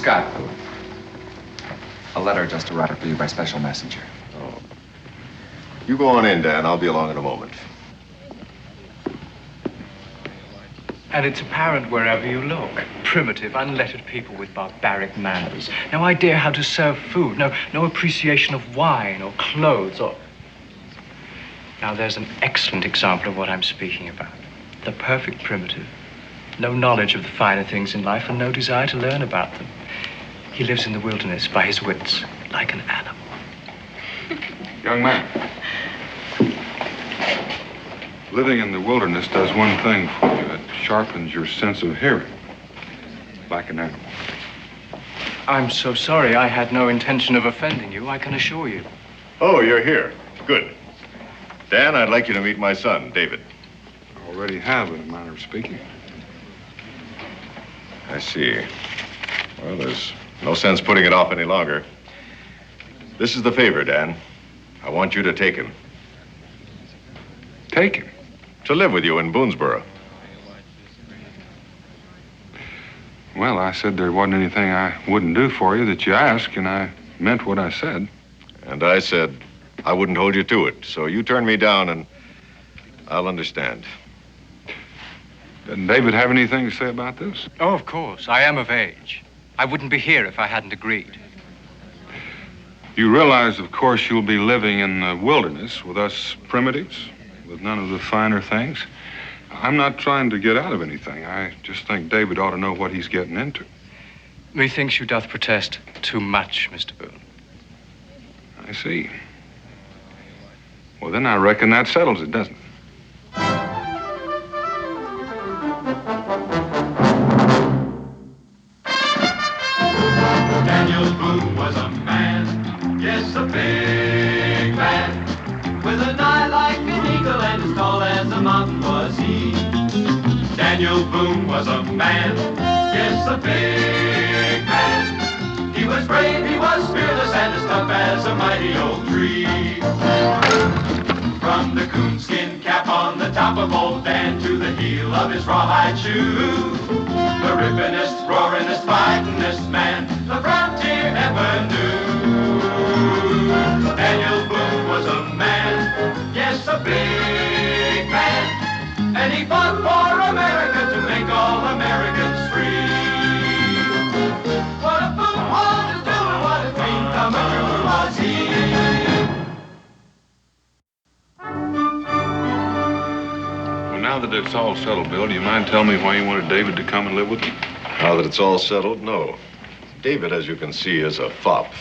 Scott. A letter just arrived for you by special messenger. Oh. You go on in, Dan. I'll be along in a moment. And it's apparent wherever you look. Primitive, unlettered people with barbaric manners. No idea how to serve food. No appreciation of wine or clothes or... Now, there's an excellent example of what I'm speaking about. The perfect primitive. No knowledge of the finer things in life and no desire to learn about them. He lives in the wilderness by his wits, like an animal. Young man, living in the wilderness does one thing for you. It sharpens your sense of hearing, like an animal. I'm so sorry. I had no intention of offending you, I can assure you. Oh, you're here. Good. Dan, I'd like you to meet my son, David. I already have, in a manner of speaking. I see. Well, there's no sense putting it off any longer. This is the favor, Dan. I want you to take him. Take him? To live with you in Boonesboro. Well, I said there wasn't anything I wouldn't do for you that you asked, and I meant what I said. And I said I wouldn't hold you to it. So you turn me down and I'll understand. Doesn't David have anything to say about this? Oh, of course. I am of age. I wouldn't be here if I hadn't agreed. You realize, of course, you'll be living in the wilderness with us primitives, with none of the finer things. I'm not trying to get out of anything. I just think David ought to know what he's getting into. Methinks you doth protest too much, Mr. Boone. I see. Well, then I reckon that settles it, doesn't it? Daniel Boone was a man, yes, a big man, with an eye like an eagle and as tall as a mountain was he. Daniel Boone was a man, yes, a big man. He was brave, he was fearless, and as tough as a mighty old tree. From the coonskin cap on the top of old Dan to the heel of his rawhide shoe, the rippin'est, roaring'est, fighting'est man the frontier ever knew. Daniel Boone was a man, yes, a big man, and he fought for America to make all Americans free. What a Boone was to do and what a dream come true was he. Now that it's all settled, Bill, do you mind telling me why you wanted David to come and live with you? Now that it's all settled, no. David, as you can see, is a fop.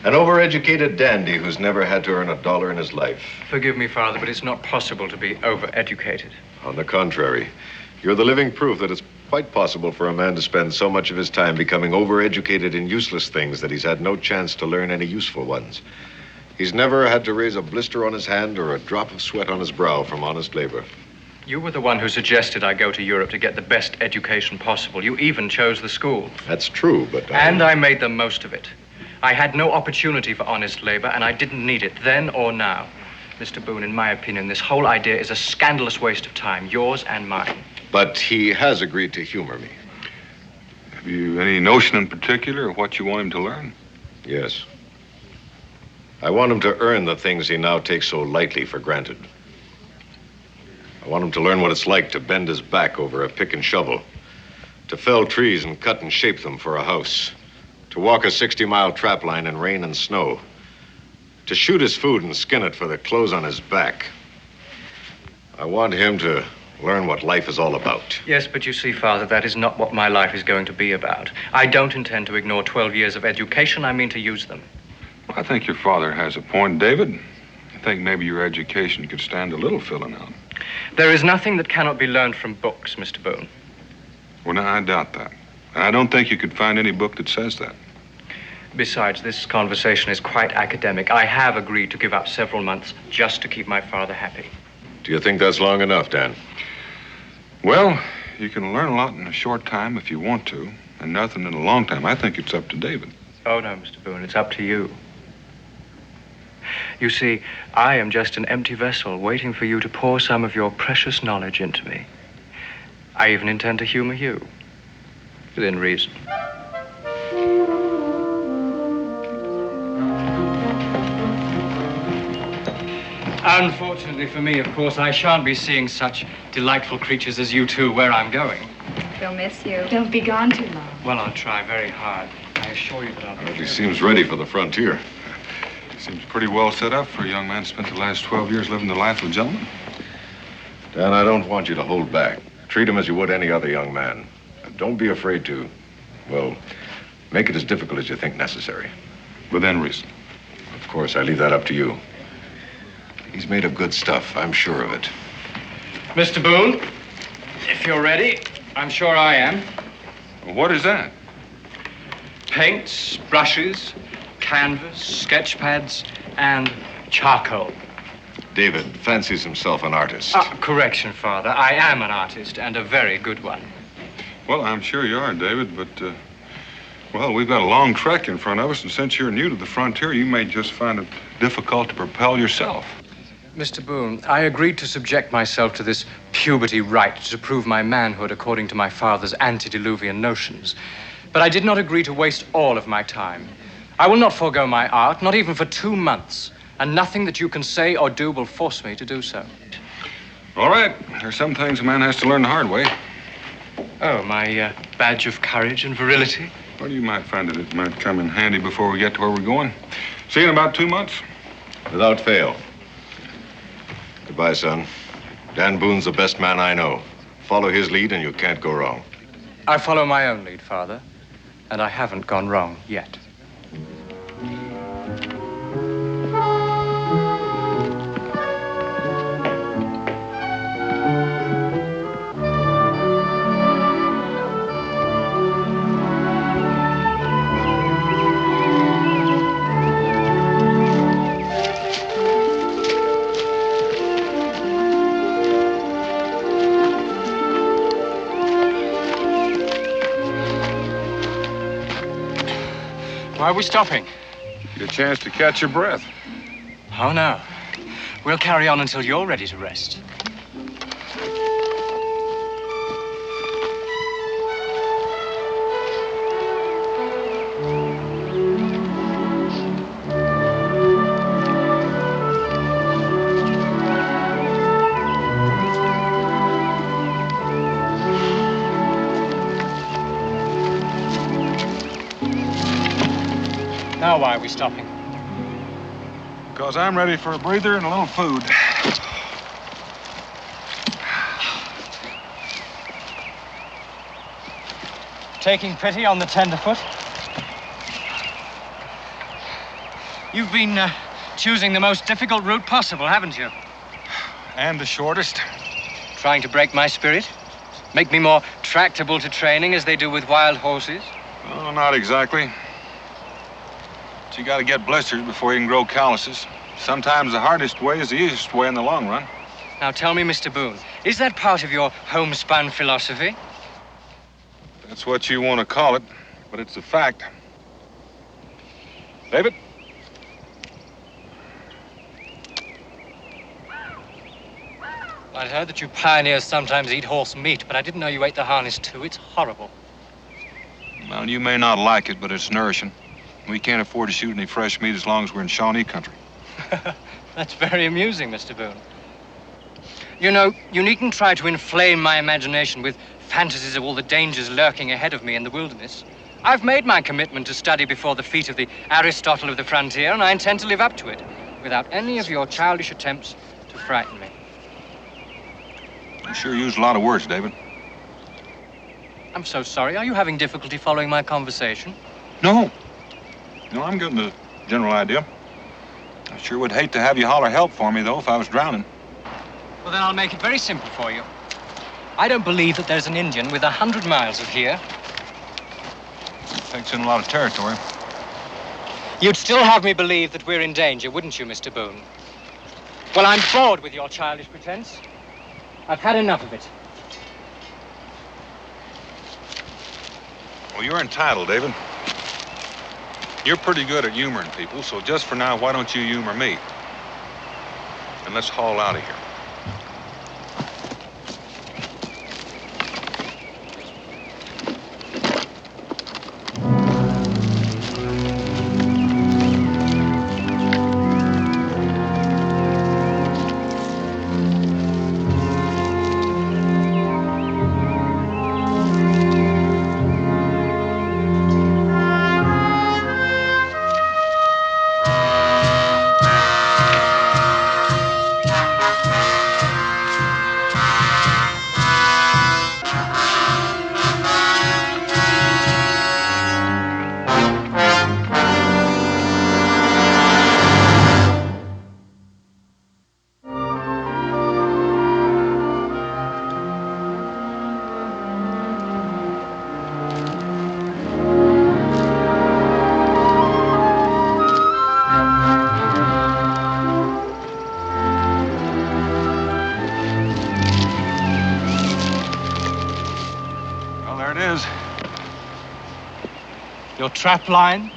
An overeducated dandy who's never had to earn a dollar in his life. Forgive me, Father, but it's not possible to be overeducated. On the contrary, you're the living proof that it's quite possible for a man to spend so much of his time becoming overeducated in useless things that he's had no chance to learn any useful ones. He's never had to raise a blister on his hand or a drop of sweat on his brow from honest labor. You were the one who suggested I go to Europe to get the best education possible. You even chose the school. That's true, but... And I made the most of it. I had no opportunity for honest labor, and I didn't need it then or now. Mr. Boone, in my opinion, this whole idea is a scandalous waste of time, yours and mine. But he has agreed to humor me. Have you any notion in particular of what you want him to learn? Yes. I want him to earn the things he now takes so lightly for granted. I want him to learn what it's like to bend his back over a pick and shovel, to fell trees and cut and shape them for a house, to walk a 60-mile trap line in rain and snow, to shoot his food and skin it for the clothes on his back. I want him to learn what life is all about. Yes, but you see, Father, that is not what my life is going to be about. I don't intend to ignore 12 years of education. I mean to use them. I think your father has a point, David. I think maybe your education could stand a little filling out. There is nothing that cannot be learned from books, Mr. Boone. Well, no, I doubt that. And I don't think you could find any book that says that. Besides, this conversation is quite academic. I have agreed to give up several months just to keep my father happy. Do you think that's long enough, Dan? Well, you can learn a lot in a short time if you want to, and nothing in a long time. I think it's up to David. Oh, no, Mr. Boone, it's up to you. You see, I am just an empty vessel waiting for you to pour some of your precious knowledge into me. I even intend to humor you, within reason. Unfortunately for me, of course, I shan't be seeing such delightful creatures as you two where I'm going. We'll miss you. Don't be gone too long. Well, I'll try very hard. I assure you that I'll be. He seems ready for the frontier. Seems pretty well set up for a young man who spent the last 12 years living the life of a gentleman. Dan, I don't want you to hold back. Treat him as you would any other young man. And don't be afraid to, well, make it as difficult as you think necessary. Within reason. Of course, I leave that up to you. He's made of good stuff, I'm sure of it. Mr. Boone, if you're ready, I'm sure I am. What is that? Paints, brushes, canvas, sketch pads, and charcoal. David fancies himself an artist. Correction, Father. I am an artist, and a very good one. Well, I'm sure you are, David, but, well, we've got a long trek in front of us, and since you're new to the frontier, you may just find it difficult to propel yourself. Mr. Boone, I agreed to subject myself to this puberty rite to prove my manhood according to my father's antediluvian notions. But I did not agree to waste all of my time. I will not forego my art, not even for 2 months, and nothing that you can say or do will force me to do so. All right. There's some things a man has to learn the hard way. Oh, my badge of courage and virility? Well, you might find that it might come in handy before we get to where we're going. See you in about 2 months. Without fail. Goodbye, son. Dan Boone's the best man I know. Follow his lead and you can't go wrong. I follow my own lead, Father, and I haven't gone wrong yet. Why are we stopping? Get a chance to catch your breath. Oh, no. We'll carry on until you're ready to rest. Now, why are we stopping? Because I'm ready for a breather and a little food. Taking pity on the tenderfoot? You've been choosing the most difficult route possible, haven't you? And the shortest. Trying to break my spirit? Make me more tractable to training as they do with wild horses? Oh, not exactly. But you got to get blisters before you can grow calluses. Sometimes the hardest way is the easiest way in the long run. Now tell me, Mr. Boone, is that part of your homespun philosophy? That's what you want to call it, but it's a fact. David? I'd heard that you pioneers sometimes eat horse meat, but I didn't know you ate the harness too. It's horrible. Well, you may not like it, but it's nourishing. We can't afford to shoot any fresh meat as long as we're in Shawnee country. That's very amusing, Mr. Boone. You know, you needn't try to inflame my imagination with fantasies of all the dangers lurking ahead of me in the wilderness. I've made my commitment to study before the feet of the Aristotle of the frontier, and I intend to live up to it, without any of your childish attempts to frighten me. You sure used a lot of words, David. I'm so sorry. Are you having difficulty following my conversation? No. No, I'm getting the general idea. I sure would hate to have you holler help for me, though, if I was drowning. Well, then I'll make it very simple for you. I don't believe that there's an Indian within 100 miles of here. Takes in a lot of territory. You'd still have me believe that we're in danger, wouldn't you, Mr. Boone? Well, I'm bored with your childish pretense. I've had enough of it. Well, you're entitled, David. You're pretty good at humoring people, so just for now, why don't you humor me? And let's haul out of here. trap line?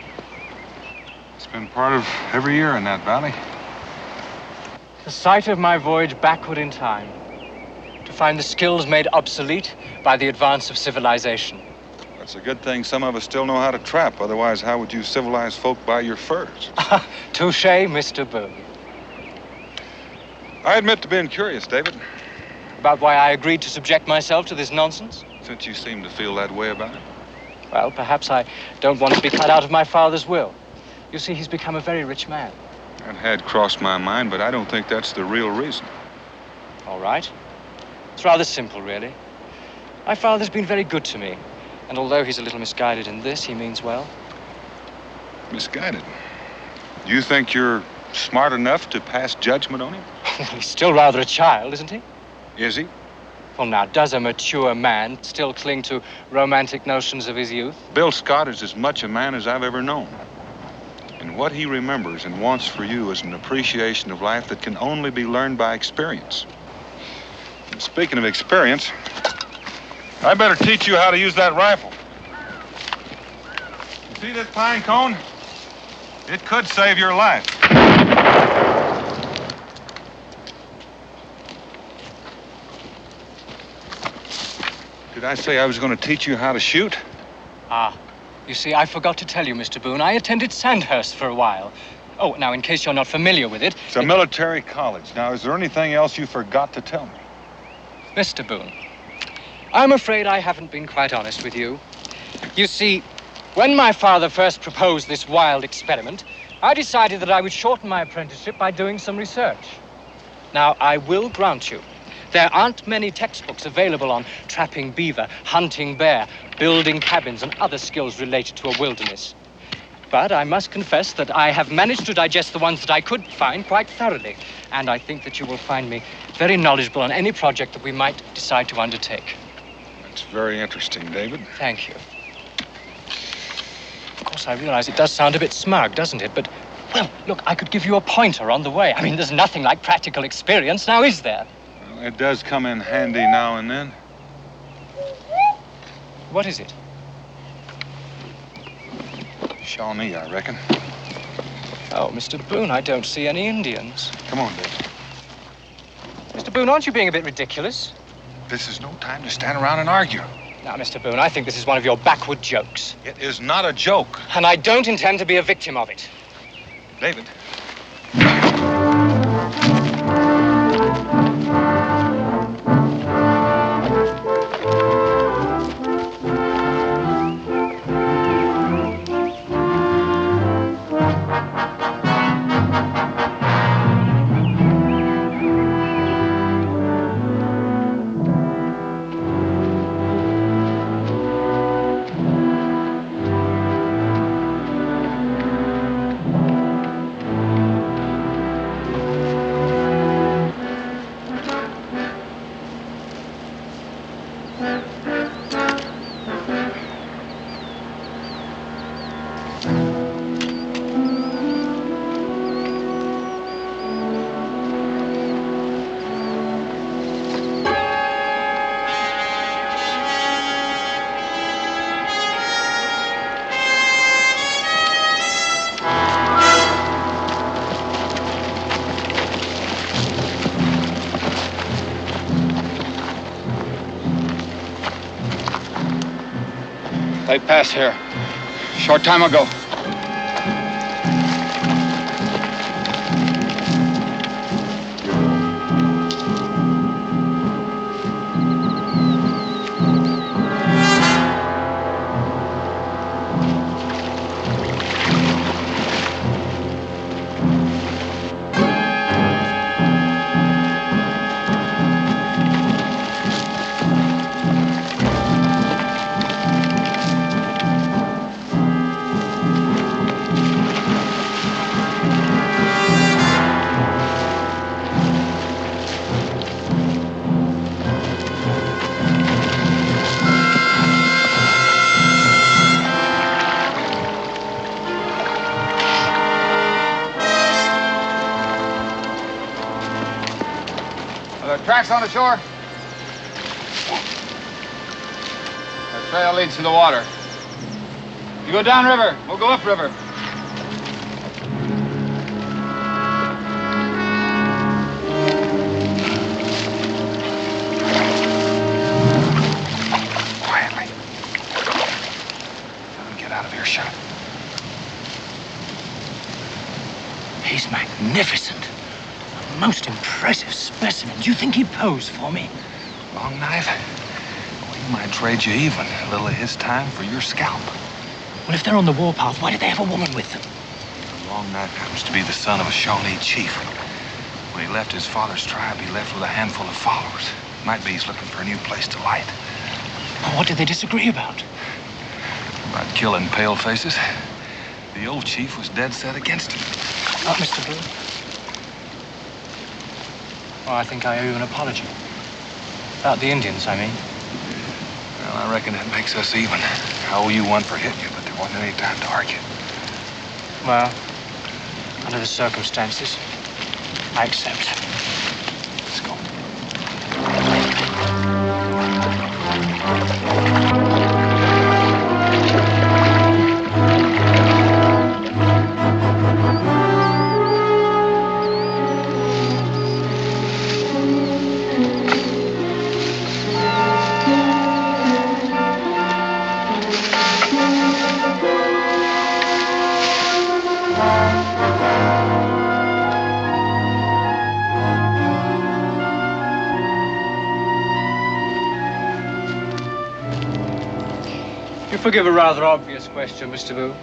It's been part of every year in that valley. The site of my voyage backward in time, to find the skills made obsolete by the advance of civilization. That's a good thing some of us still know how to trap. Otherwise, how would you civilize folk by your furs? Touché, Mr. Boone. I admit to being curious, David. About why I agreed to subject myself to this nonsense? Since you seem to feel that way about it. Well, perhaps I don't want to be cut out of my father's will. You see, he's become a very rich man. That had crossed my mind, but I don't think that's the real reason. All right. It's rather simple, really. My father's been very good to me. And although he's a little misguided in this, he means well. Misguided? You think you're smart enough to pass judgment on him? He's still rather a child, isn't he? Is he? Well, now, does a mature man still cling to romantic notions of his youth? Bill Scott is as much a man as I've ever known. And what he remembers and wants for you is an appreciation of life that can only be learned by experience. And speaking of experience, I better teach you how to use that rifle. You see this pine cone? It could save your life. Did I say I was going to teach you how to shoot? Ah, you see, I forgot to tell you, Mr. Boone, I attended Sandhurst for a while. Oh, now, in case you're not familiar with it... It's a military college. Now, is there anything else you forgot to tell me? Mr. Boone, I'm afraid I haven't been quite honest with you. You see, when my father first proposed this wild experiment, I decided that I would shorten my apprenticeship by doing some research. Now, I will grant you, there aren't many textbooks available on trapping beaver, hunting bear, building cabins, and other skills related to a wilderness. But I must confess that I have managed to digest the ones that I could find quite thoroughly. And I think that you will find me very knowledgeable on any project that we might decide to undertake. That's very interesting, David. Thank you. Of course, I realize it does sound a bit smug, doesn't it? But, well, look, I could give you a pointer on the way. I mean, there's nothing like practical experience, now is there? Well, it does come in handy now and then. What is it? Shawnee, I reckon. Oh, Mr. Boone, I don't see any Indians. Come on, David. Mr. Boone, aren't you being a bit ridiculous? This is no time to stand around and argue. Now, Mr. Boone, I think this is one of your backward jokes. It is not a joke. And I don't intend to be a victim of it. David. They passed here. Short time ago. Tracks on the shore? The trail leads to the water. You go downriver. We'll go upriver. Quietly. Let him get out of earshot. He's magnificent. A most impressive specimen. Do you think he'd pose for me? Long knife? Well, he might trade you even a little of his time for your scalp. Well, if they're on the warpath, why did they have a woman with them? Long knife happens to be the son of a Shawnee chief. When he left his father's tribe, he left with a handful of followers. Might be he's looking for a new place to light. Well, what did they disagree about? About killing pale faces. The old chief was dead set against him. Mr. Boone. Well, I think I owe you an apology. About the Indians, I mean. Well, I reckon that makes us even. I owe you one for hitting you, but there wasn't any time to argue. Well, under the circumstances, I accept. Let's go. Forgive a rather obvious question, Mr. Boone.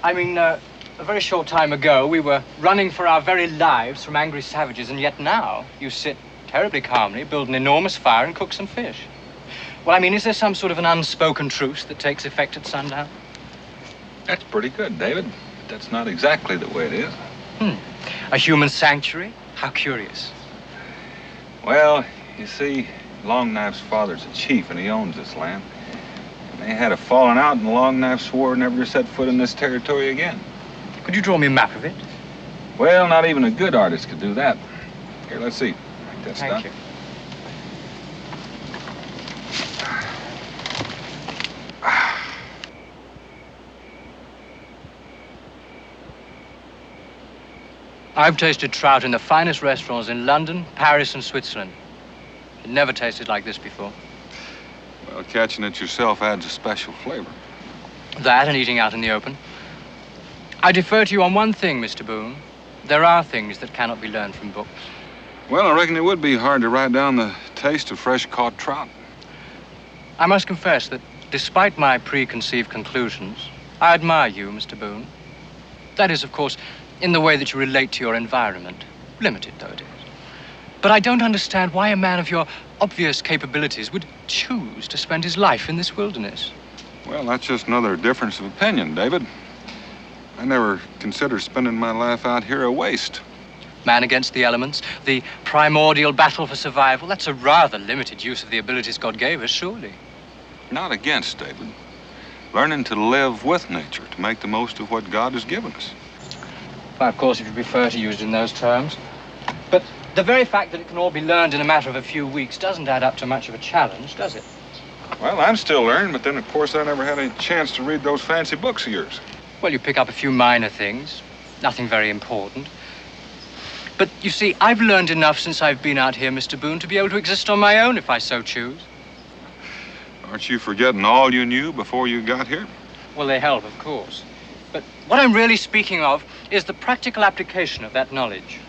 I mean, a very short time ago, we were running for our very lives from angry savages, and yet now you sit terribly calmly, build an enormous fire, and cook some fish. Well, I mean, is there some sort of an unspoken truce that takes effect at sundown? That's pretty good, David. But that's not exactly the way it is. A human sanctuary? How curious. Well, you see, Long Knife's father's a chief, and he owns this land. They had a falling out, and Long Knife swore never to set foot in this territory again. Could you draw me a map of it? Well, not even a good artist could do that. Here, let's see. Make that Thank stop. you. I've tasted trout in the finest restaurants in London, Paris, and Switzerland. It never tasted like this before. Well, catching it yourself adds a special flavor. That and eating out in the open. I defer to you on one thing, Mr. Boone. There are things that cannot be learned from books. Well, I reckon it would be hard to write down the taste of fresh-caught trout. I must confess that, despite my preconceived conclusions, I admire you, Mr. Boone. That is, of course, in the way that you relate to your environment, limited though it is. But I don't understand why a man of your obvious capabilities would choose to spend his life in this wilderness. Well, that's just another difference of opinion, David. I never considered spending my life out here a waste. Man against the elements, the primordial battle for survival, that's a rather limited use of the abilities God gave us, surely. Not against, David. Learning to live with nature, to make the most of what God has given us. Well, of course, if you prefer to use it in those terms. But the very fact that it can all be learned in a matter of a few weeks doesn't add up to much of a challenge, does it? Well, I'm still learning, but then, of course, I never had any chance to read those fancy books of yours. Well, you pick up a few minor things, nothing very important. But you see, I've learned enough since I've been out here, Mr. Boone, to be able to exist on my own if I so choose. Aren't you forgetting all you knew before you got here? Well, they help, of course. But what I'm really speaking of is the practical application of that knowledge.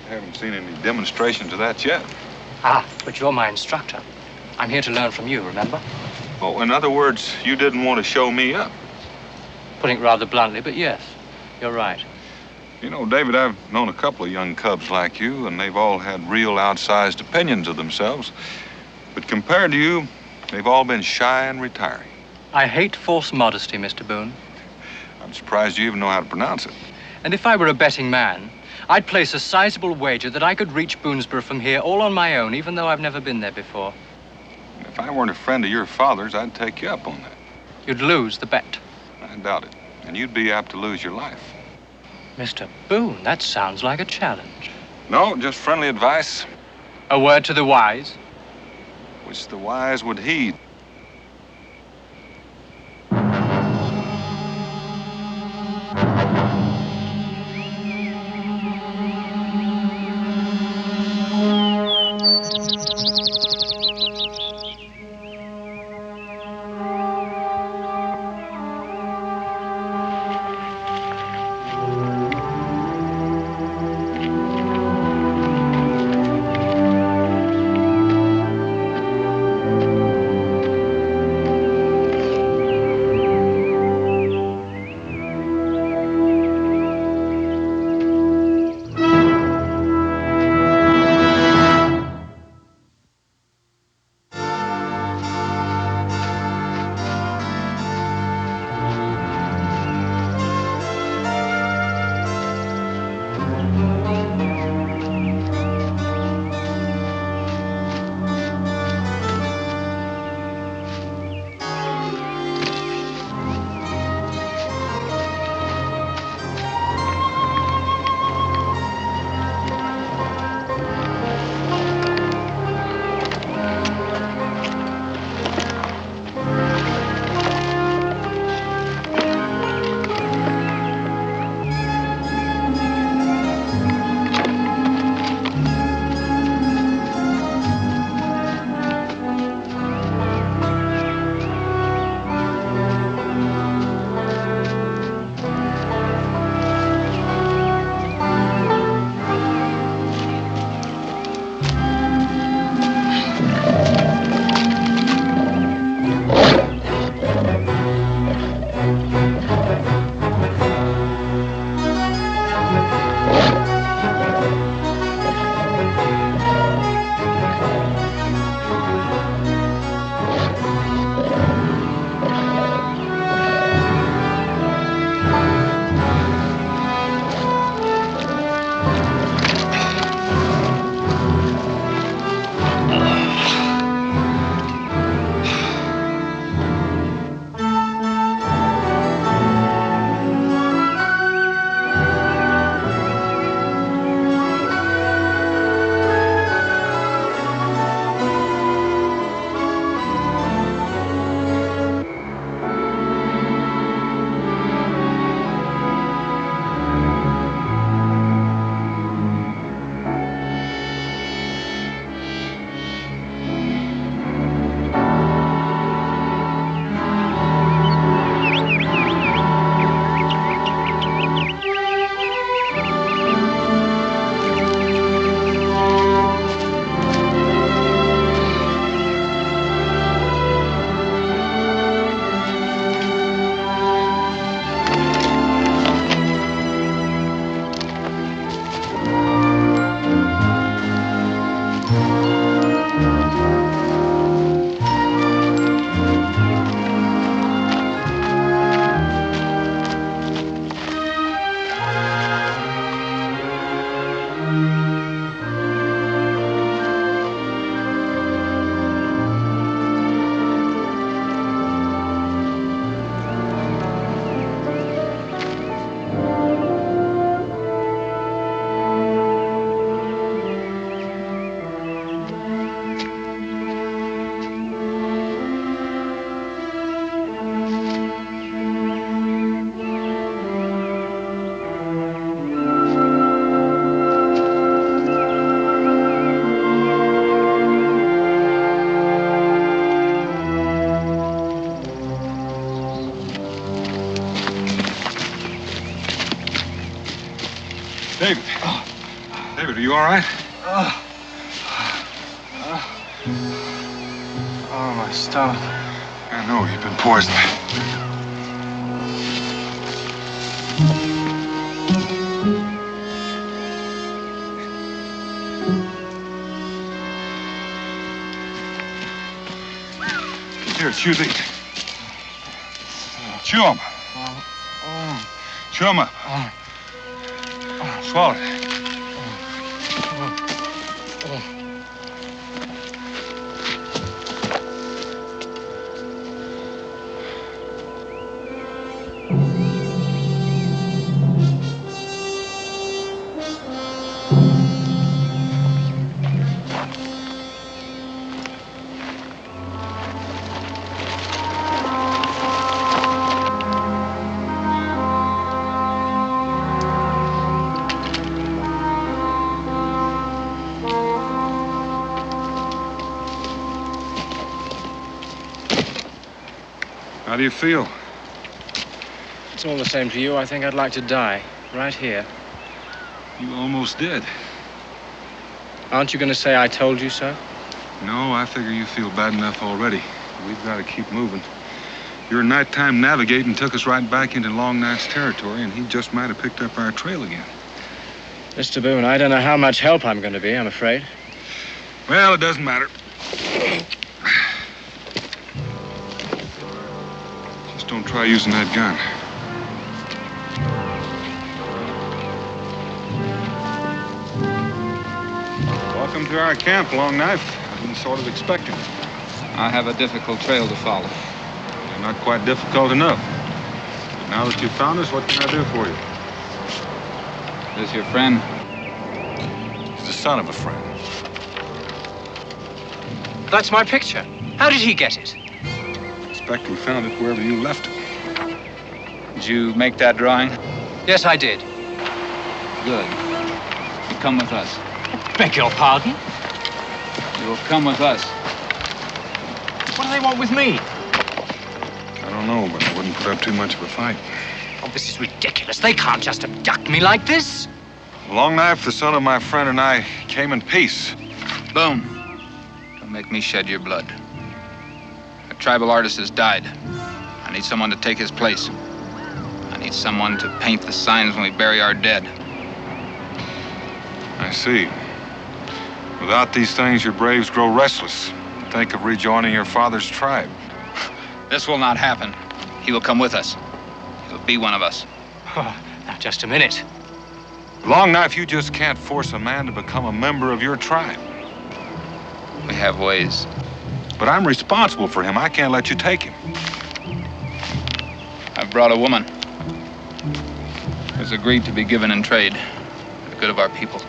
I haven't seen any demonstrations of that yet. Ah, but you're my instructor. I'm here to learn from you, remember? Oh, in other words, you didn't want to show me up. Putting it rather bluntly, but yes, you're right. You know, David, I've known a couple of young cubs like you, and they've all had real outsized opinions of themselves. But compared to you, they've all been shy and retiring. I hate false modesty, Mr. Boone. I'm surprised you even know how to pronounce it. And if I were a betting man, I'd place a sizable wager that I could reach Boonesboro from here all on my own, even though I've never been there before. If I weren't a friend of your father's, I'd take you up on that. You'd lose the bet. I doubt it. And you'd be apt to lose your life. Mr. Boone, that sounds like a challenge. No, just friendly advice, A word to the wise. which the wise would heed. David. David, are you all right? Oh, my stomach. I know, you've been poisoned. Here, chew these. Chew them. Chew them up. Swallow it. How do you feel? It's all the same to you. I think I'd like to die. Right here. You almost did. Aren't you going to say I told you so? No, I figure you feel bad enough already. We've got to keep moving. Your nighttime navigating took us right back into Long Knife's territory, and he just might have picked up our trail again. Mr. Boone, I don't know how much help I'm going to be, I'm afraid. Well, it doesn't matter. Just don't try using that gun. Welcome to our camp, Long Knife. I've been sort of expecting it. I have a difficult trail to follow. You're not quite difficult enough. But now that you've found us, what can I do for you? Is your friend? He's the son of a friend. That's my picture. How did he get it? I expect we found it wherever you left it. Did you make that drawing? Yes, I did. Good. You come with us. Beg your pardon? You will come with us. What do they want with me? I don't know, but I wouldn't put up too much of a fight. Oh, this is ridiculous. They can't just abduct me like this. Long Knife, the son of my friend, and I came in peace. Boone, don't make me shed your blood. A tribal artist has died. I need someone to take his place. I need someone to paint the signs when we bury our dead. I see. Without these things, your braves grow restless. Think of rejoining your father's tribe. This will not happen. He will come with us. He'll be one of us. Oh, now, just a minute. Long Knife, you just can't force a man to become a member of your tribe. We have ways. But I'm responsible for him. I can't let you take him. I've brought a woman who's agreed to be given in trade for the good of our people.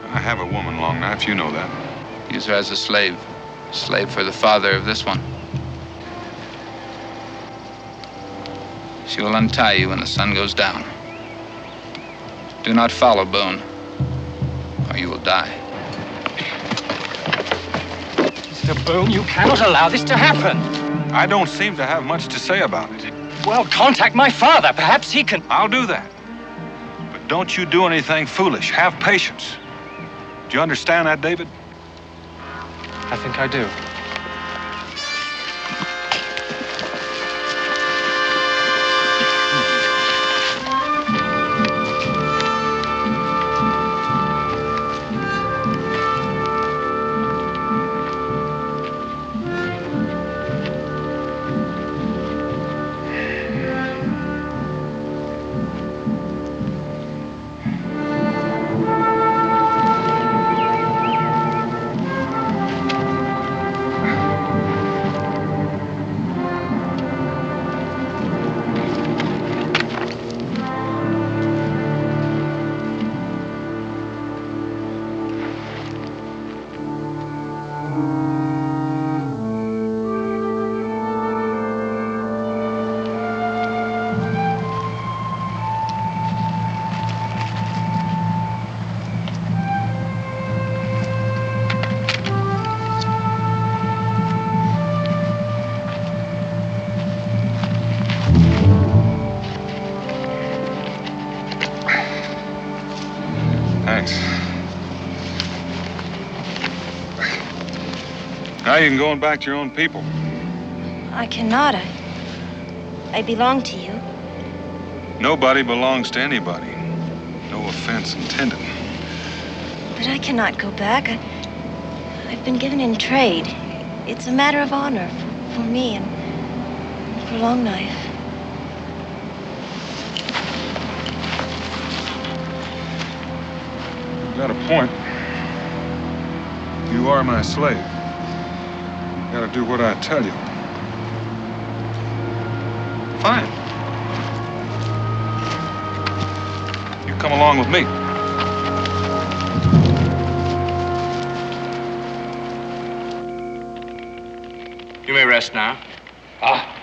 I have a woman, Long Knife. You know that. Use her as a slave for the father of this one. She will untie you when the sun goes down. Do not follow Boone, or you will die. Mr. Boone, you cannot allow this to happen. I don't seem to have much to say about it. Well, contact my father. Perhaps he can... I'll do that. But don't you do anything foolish. Have patience. Do you understand that, David? I think I do. Now you can go on back to your own people. I cannot. I belong to you. Nobody belongs to anybody. No offense intended. But I cannot go back. I've been given in trade. It's a matter of honor for me and for Longknife. You've got a point. You are my slave. You gotta do what I tell you. Fine. You come along with me. You may rest now. Ah,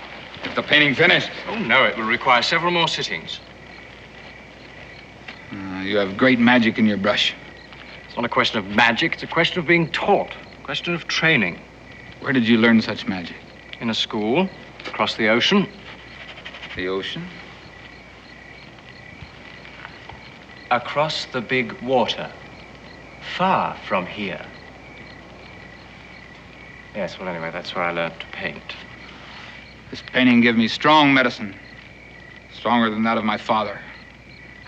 is the painting finished? Oh, no, it will require several more sittings. You have great magic in your brush. It's not a question of magic, it's a question of being taught, a question of training. Where did you learn such magic? In a school, across the ocean. The ocean? Across the big water. Far from here. Yes, well, anyway, that's where I learned to paint. This painting gives me strong medicine. Stronger than that of my father.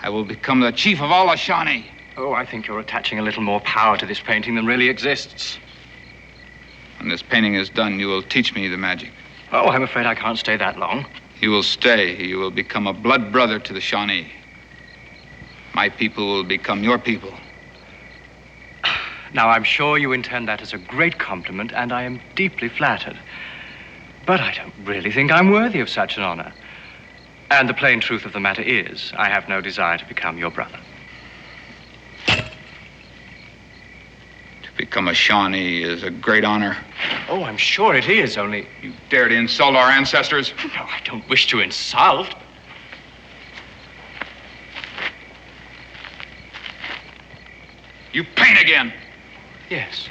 I will become the chief of all the Shawnee. Oh, I think you're attaching a little more power to this painting than really exists. When this painting is done, you will teach me the magic. Oh, I'm afraid I can't stay that long. You will stay. You will become a blood brother to the Shawnee. My people will become your people. Now, I'm sure you intend that as a great compliment, and I am deeply flattered. But I don't really think I'm worthy of such an honor. And the plain truth of the matter is, I have no desire to become your brother. To become a Shawnee is a great honor. Oh, I'm sure it is, only... You dare to insult our ancestors? No, I don't wish to insult. You paint again. Yes.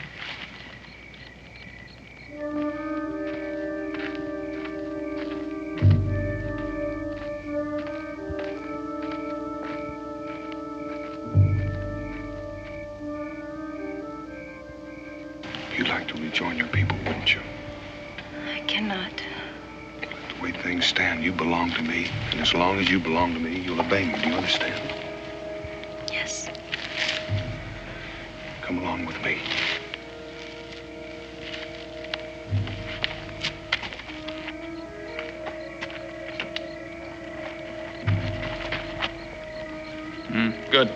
You'd like to rejoin your people, wouldn't you? I cannot. The way things stand, you belong to me. And as long as you belong to me, you'll obey me. Do you understand? Yes. Come along with me. Good.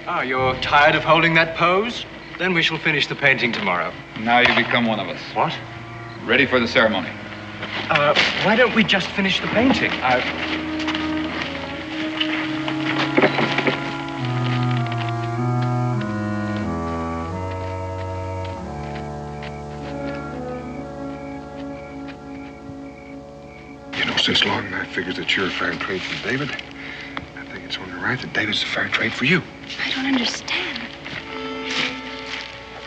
Ah, you're tired of holding that pose? Then we shall finish the painting tomorrow. Now you become one of us. What? Ready for the ceremony. Why don't we just finish the painting? You know, since Longknife figures that you're a fair trade for David, I think it's only right that David's a fair trade for you. I don't understand.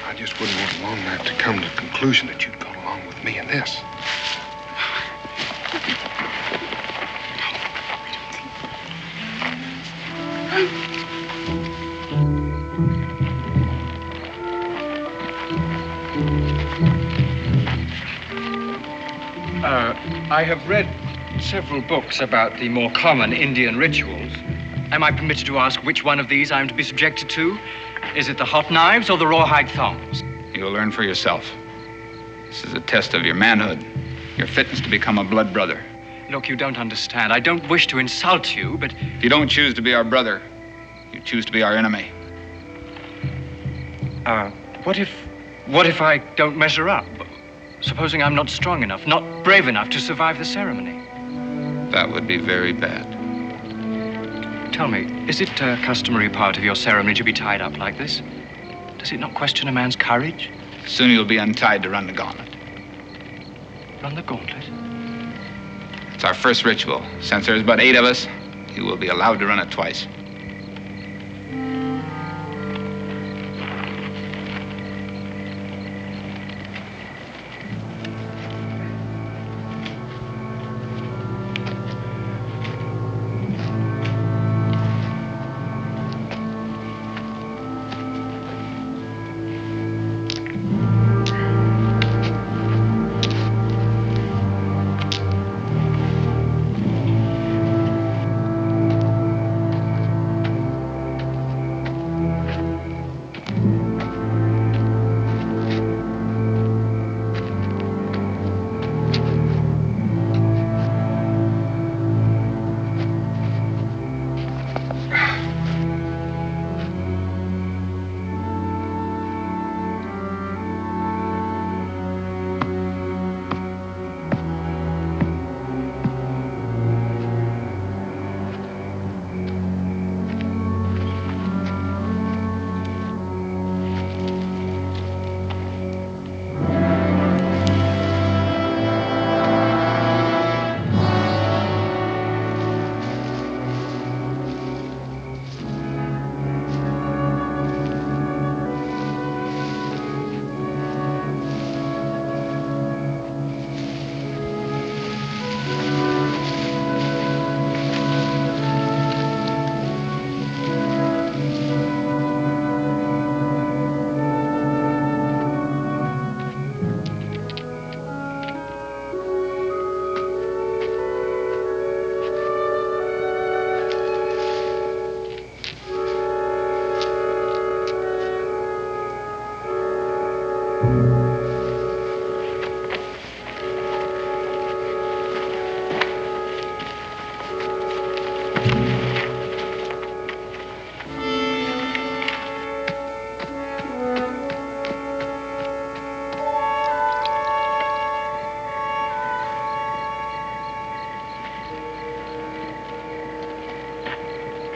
I just wouldn't want Longknife to come to the conclusion that you'd gone along with me in this. I have read several books about the more common Indian rituals. Am I permitted to ask which one of these I'm to be subjected to? Is it the hot knives or the rawhide thongs? You'll learn for yourself. This is a test of your manhood, your fitness to become a blood brother. Look, you don't understand. I don't wish to insult you, but... If you don't choose to be our brother, you choose to be our enemy. What if I don't measure up? Supposing I'm not strong enough, not brave enough to survive the ceremony? That would be very bad. Tell me, is it a customary part of your ceremony to be tied up like this? Does it not question a man's courage? Soon you'll be untied to run the gauntlet. Run the gauntlet? It's our first ritual. Since there's but 8 of us, you will be allowed to run it twice.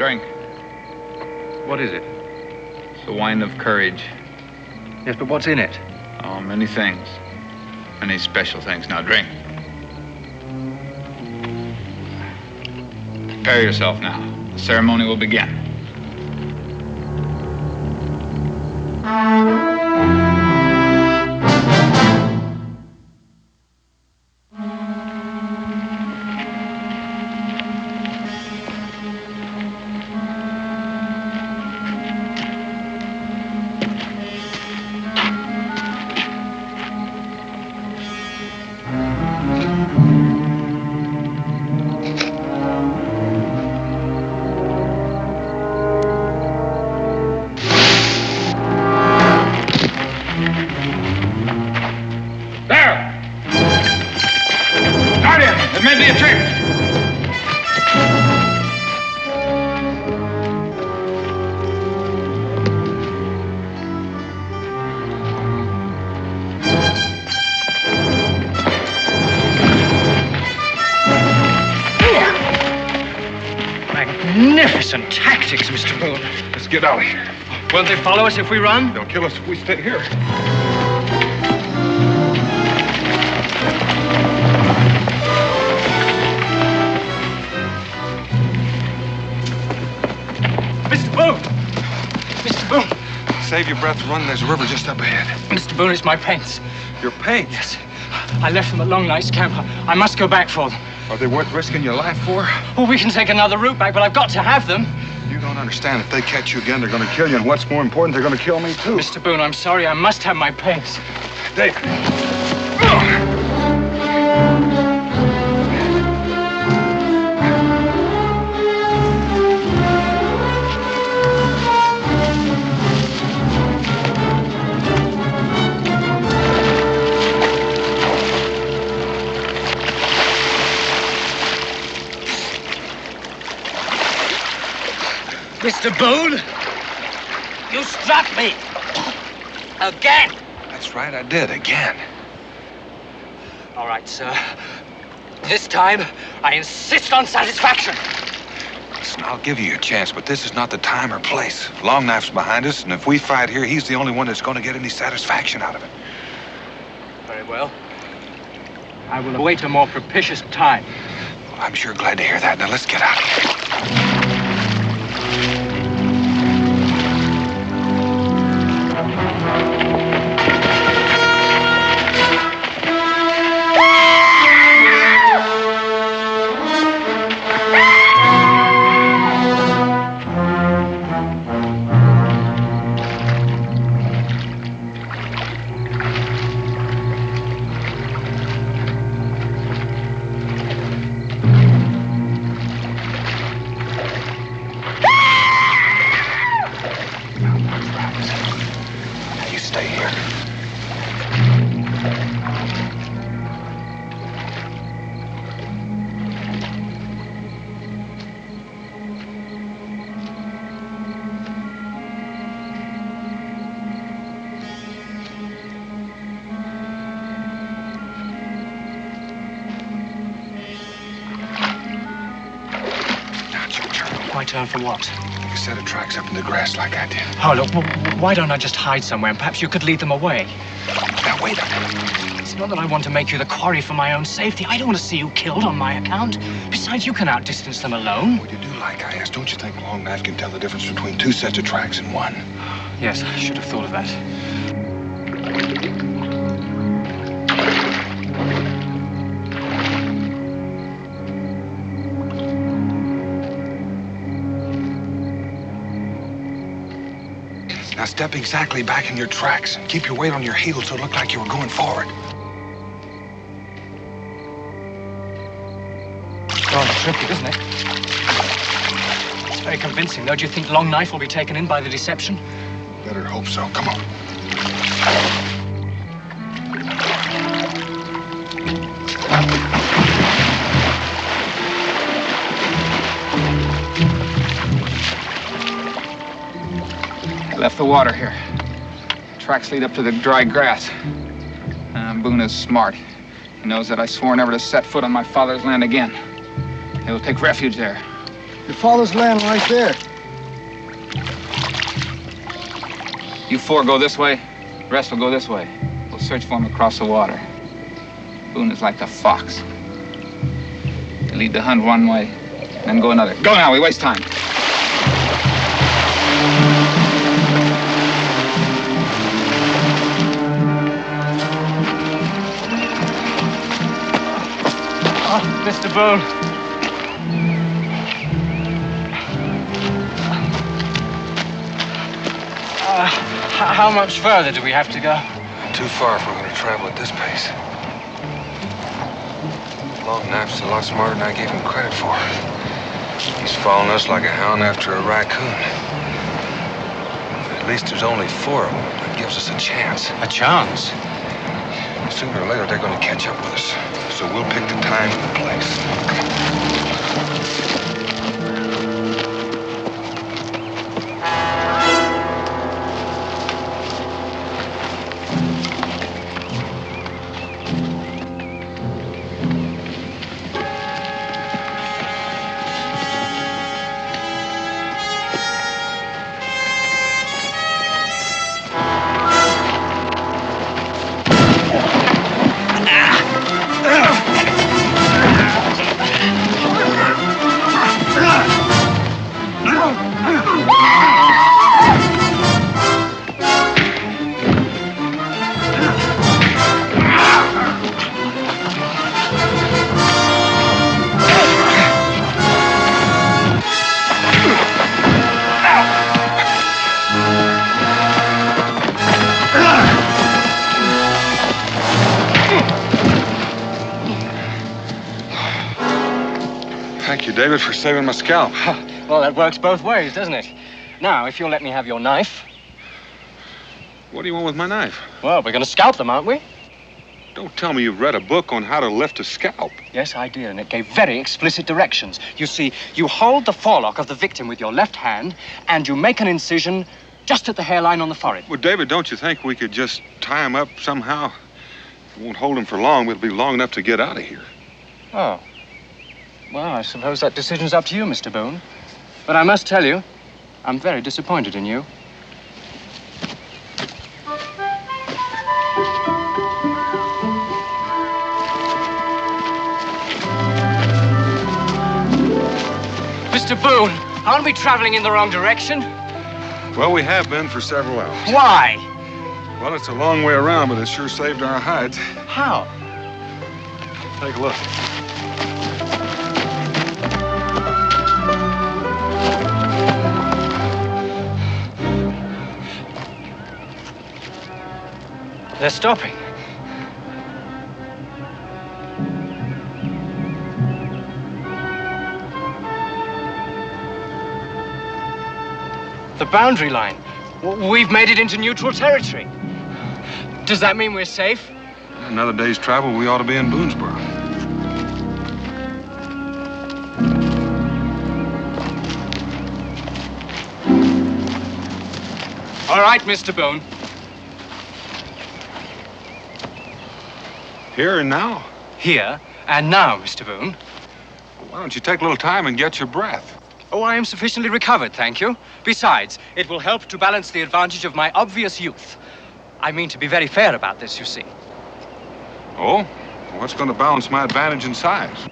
Drink. What is it? It's the wine of courage. Yes, but what's in it? Oh, many things. Many special things. Now drink. Prepare yourself now. The ceremony will begin. Magnificent tactics, Mr. Boone. Let's get out of here. Won't they follow us if we run? They'll kill us if we stay here. Mr. Boone! Mr. Boone! Save your breath, run. There's a river just up ahead. Mr. Boone, it's my paints. Your paints? Yes. I left them at Long Night's camp. I must go back for them. Are they worth risking your life for? Well, we can take another route back, but I've got to have them. You don't understand. If they catch you again, they're going to kill you. And what's more important, they're going to kill me, too. Mr. Boone, I'm sorry. I must have my paints. Dave. Mr. Boone, you struck me. Again. That's right, I did, again. All right, sir. This time, I insist on satisfaction. Listen, I'll give you your chance, but this is not the time or place. Long Knife's behind us, and if we fight here, he's the only one that's going to get any satisfaction out of it. Very well. I will await a more propitious time. Well, I'm sure glad to hear that. Now, let's get out of here. My turn for what? Take a set of tracks up in the grass like I did. Oh, look, why don't I just hide somewhere and perhaps you could lead them away? Now, wait a minute. It's not that I want to make you the quarry for my own safety. I don't want to see you killed on my account. Besides, you can outdistance them alone. Well, you do like I asked. Don't you think Long Knife can tell the difference between two sets of tracks and one? Yes, I should have thought of that. Now step exactly back in your tracks and keep your weight on your heels so it looked like you were going forward. Rather tricky, isn't it? It's very convincing, though. Do you think Long Knife will be taken in by the deception? Better hope so. Come on. Left the water here. Tracks lead up to the dry grass. Boone is smart. He knows that I swore never to set foot on my father's land again. He will take refuge there. Your father's land right there. You four go this way, the rest will go this way. We'll search for him across the water. Boone is like the fox. You lead the hunt one way, then go another. Go now, we waste time. Oh, Mr. Boone. How much further do we have to go? Too far if we're going to travel at this pace. Long Knife's a lot smarter than I gave him credit for. He's following us like a hound after a raccoon. At least there's only 4 of them. That gives us a chance. A chance? Sooner or later, they're going to catch up with us. So we'll pick the time and the place. Thank you, David, for saving my scalp. Well, that works both ways, doesn't it? Now, if you'll let me have your knife. What do you want with my knife? Well, we're going to scalp them, aren't we? Don't tell me you've read a book on how to lift a scalp. Yes, I did, and it gave very explicit directions. You see, you hold the forelock of the victim with your left hand, and you make an incision just at the hairline on the forehead. Well, David, don't you think we could just tie him up somehow? We won't hold him for long. It'll be long enough to get out of here. Oh. Well, I suppose that decision's up to you, Mr. Boone. But I must tell you, I'm very disappointed in you. Mr. Boone, aren't we traveling in the wrong direction? Well, we have been for several hours. Why? Well, it's a long way around, but it sure saved our hides. How? Take a look. They're stopping. The boundary line. We've made it into neutral territory. Does that mean we're safe? Another day's travel, we ought to be in Boonesboro. All right, Mr. Boone. Here and now? Here and now, Mr. Boone. Why don't you take a little time and get your breath? Oh, I am sufficiently recovered, thank you. Besides, it will help to balance the advantage of my obvious youth. I mean to be very fair about this, you see. Oh? What's going to balance my advantage in size?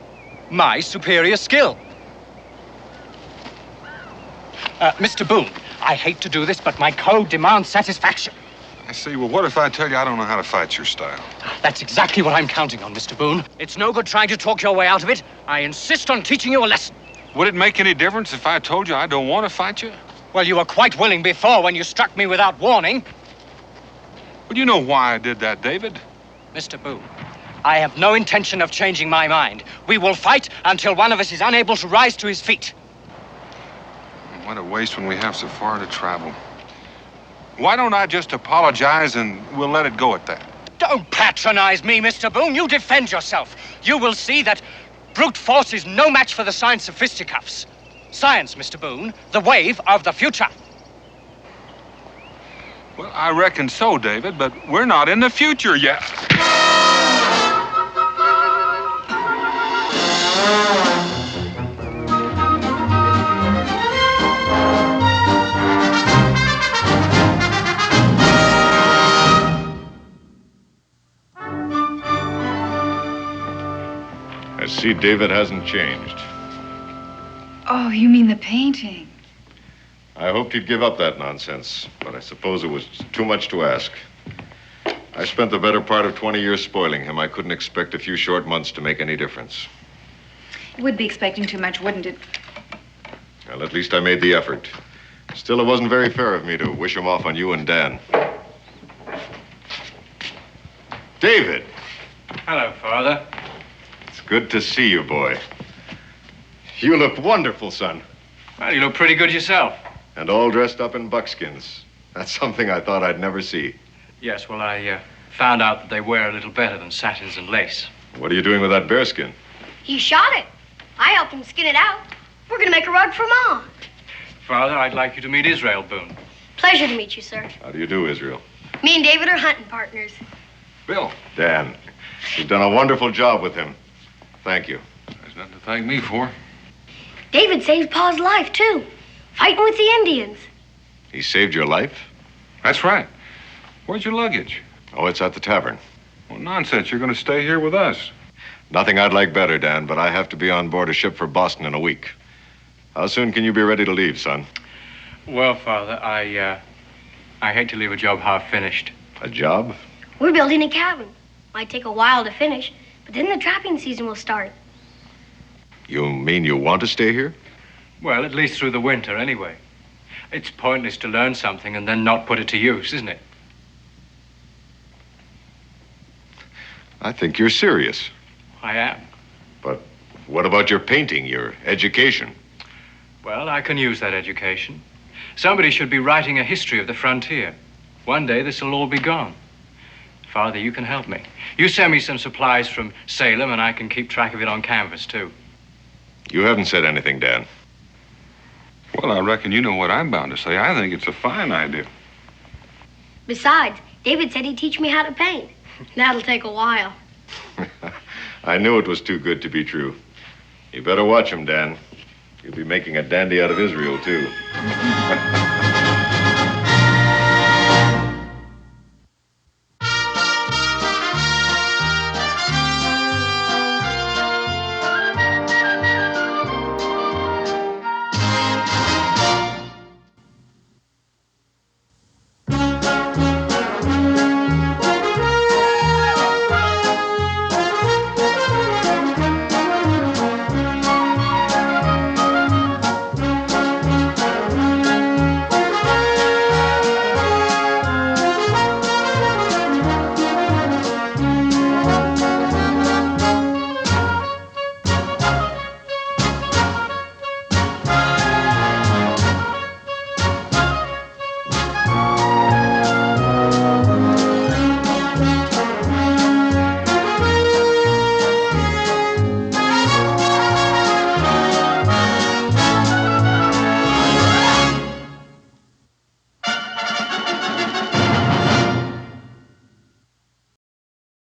My superior skill. Mr. Boone, I hate to do this, but my code demands satisfaction. I see. Well, what if I tell you I don't know how to fight your style? That's exactly what I'm counting on, Mr. Boone. It's no good trying to talk your way out of it. I insist on teaching you a lesson. Would it make any difference if I told you I don't want to fight you? Well, you were quite willing before when you struck me without warning. Well, you know why I did that, David. Mr. Boone, I have no intention of changing my mind. We will fight until one of us is unable to rise to his feet. What a waste when we have so far to travel. Why don't I just apologize and we'll let it go at that? Don't patronize me, Mr. Boone. You defend yourself. You will see that brute force is no match for the science of fisticuffs. Science, Mr. Boone, the wave of the future. Well, I reckon so, David, but we're not in the future yet. see David hasn't changed. Oh, you mean the painting? I hoped he'd give up that nonsense, but I suppose it was too much to ask. I spent the better part of 20 years spoiling him. I couldn't expect a few short months to make any difference. It would be expecting too much, wouldn't it? Well, at least I made the effort. Still, it wasn't very fair of me to wish him off on you and Dan. David! Hello, Father. It's good to see you, boy. You look wonderful, son. Well, you look pretty good yourself. And all dressed up in buckskins. That's something I thought I'd never see. Yes, well, I found out that they wear a little better than satins and lace. What are you doing with that bearskin? He shot it. I helped him skin it out. We're gonna make a rug for Mom. Father, I'd like you to meet Israel Boone. Pleasure to meet you, sir. How do you do, Israel? Me and David are hunting partners. Bill. Dan, you've done a wonderful job with him. Thank you. There's nothing to thank me for. David saved Pa's life, too. Fighting with the Indians. He saved your life? That's right. Where's your luggage? Oh, it's at the tavern. Well, nonsense. You're going to stay here with us. Nothing I'd like better, Dan, but I have to be on board a ship for Boston in a week. How soon can you be ready to leave, son? Well, Father, I hate to leave a job half finished. A job? We're building a cabin. Might take a while to finish, but then the trapping season will start. You mean you want to stay here? Well, at least through the winter, anyway. It's pointless to learn something and then not put it to use, isn't it? I think you're serious. I am. But what about your painting, your education? Well, I can use that education. Somebody should be writing a history of the frontier. One day, this will all be gone. Father, you can help me. You send me some supplies from Salem, and I can keep track of it on canvas, too. You haven't said anything, Dan. Well, I reckon you know what I'm bound to say. I think it's a fine idea. Besides, David said he'd teach me how to paint. That'll take a while. I knew it was too good to be true. You better watch him, Dan. You'll be making a dandy out of Israel, too.